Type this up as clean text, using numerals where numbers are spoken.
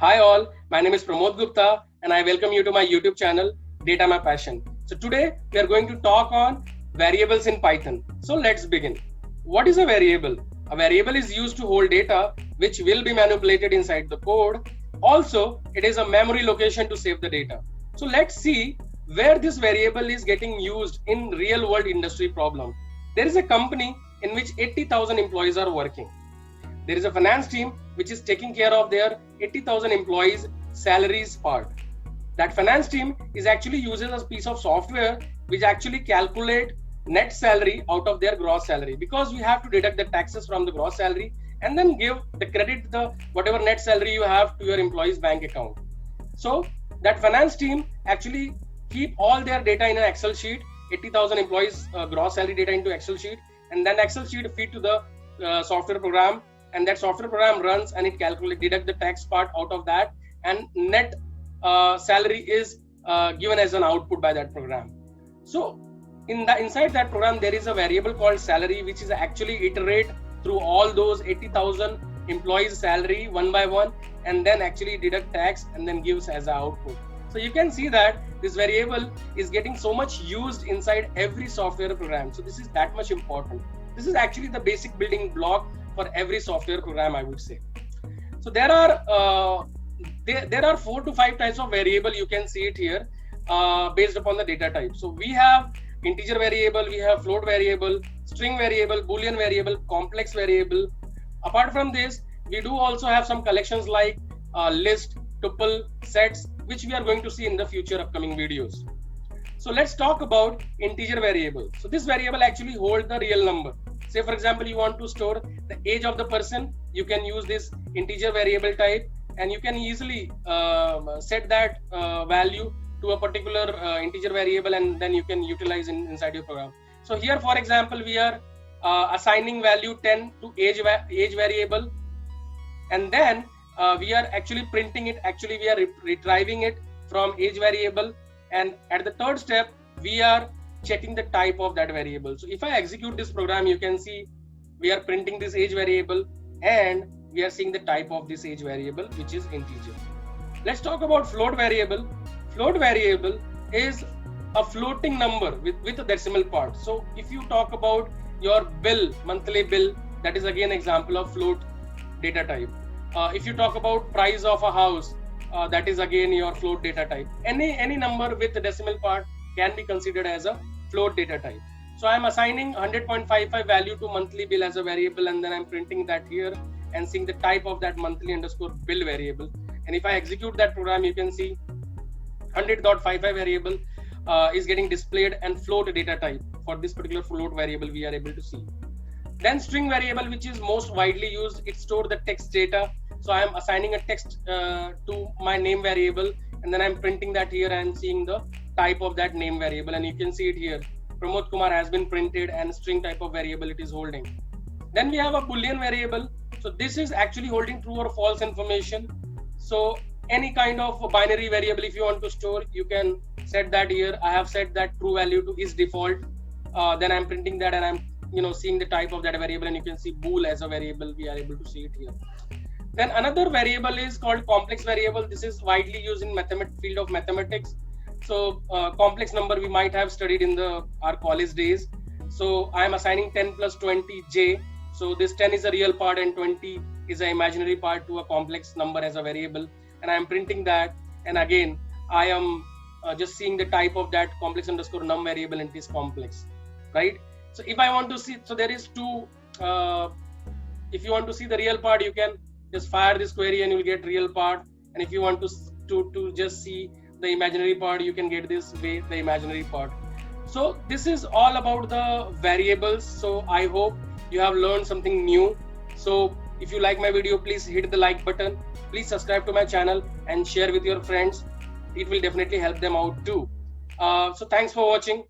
Hi all, my name is Pramod Gupta and I welcome you to my YouTube channel, Data My Passion. So today we are going to talk on variables in Python. So let's begin. What is a variable? A variable is used to hold data which will be manipulated inside the code. Also, it is a memory location to save the data. So let's see where this variable is getting used in real world industry problem. There is a company in which 80,000 employees are working. There is a finance team which is taking care of their 80,000 employees salaries part. That finance team is actually uses a piece of software which actually calculate net salary out of their gross salary, because we have to deduct the taxes from the gross salary and then give the credit the whatever net salary you have to your employees bank account. So that finance team actually keep all their data in an Excel sheet, 80,000 employees gross salary data into Excel sheet, and then Excel sheet feed to the software program, and that software program runs and it calculates, deduct the tax part out of that, and net salary is given as an output by that program. So inside that program there is a variable called salary which is actually iterate through all those 80,000 employees salary one by one and then actually deduct tax and then gives as an output. So you can see that this variable is getting so much used inside every software program. So this is that much important. This is actually the basic building block for every software program, I would say. So there are 4 to 5 types of variable. You can see it here based upon the data type. So we have integer variable, we have float variable, string variable, Boolean variable, complex variable. Apart from this, we do also have some collections like list, tuple, sets, which we are going to see in the future upcoming videos. So let's talk about integer variable. So this variable actually holds the real number. Say for example, you want to store the age of the person, you can use this integer variable type and you can easily set that value to a particular integer variable and then you can utilize inside your program. So here for example, we are assigning value 10 to age variable, and then we are actually printing it, actually we are retrieving it from age variable, and at the third step we are checking the type of that variable. So if I execute this program, you can see we are printing this age variable and we are seeing the type of this age variable, which is integer. Let's talk about float variable. Float variable is a floating number with a decimal part. So if you talk about your bill, monthly bill, that is again example of float data type. If you talk about price of a house, that is again your float data type. Any number with a decimal part can be considered as a float data type. So I'm assigning 100.55 value to monthly bill as a variable, and then I'm printing that here and seeing the type of that monthly underscore bill variable. And if I execute that program, you can see 100.55 variable is getting displayed and float data type. For this particular float variable, we are able to see. Then string variable, which is most widely used, it stores the text data. So I am assigning a text to my name variable, and then I'm printing that here and seeing the type of that name variable, and you can see it here. Pramodkumar has been printed and string type of variable it is holding. Then we have a Boolean variable. So this is actually holding true or false information. So any kind of a binary variable, if you want to store, you can set that here. I have set that true value to is default. Then I'm printing that and I'm seeing the type of that variable, and you can see bool as a variable. We are able to see it here. Then another variable is called complex variable. This is widely used in field of mathematics. So complex number we might have studied in our college days. So I am assigning 10 plus 20 j. So this 10 is a real part and 20 is an imaginary part to a complex number as a variable, and I am printing that. And again, I am just seeing the type of that complex underscore num variable, and it is complex, right? So if I want to see, so there is two. If you want to see the real part, you can just fire this query and you will get real part. And if you want to just see the imaginary part, you can get this way, the imaginary part. So this is all about the variables. So I hope you have learned something new. So if you like my video, please hit the like button. Please subscribe to my channel and share with your friends. It will definitely help them out too. So thanks for watching.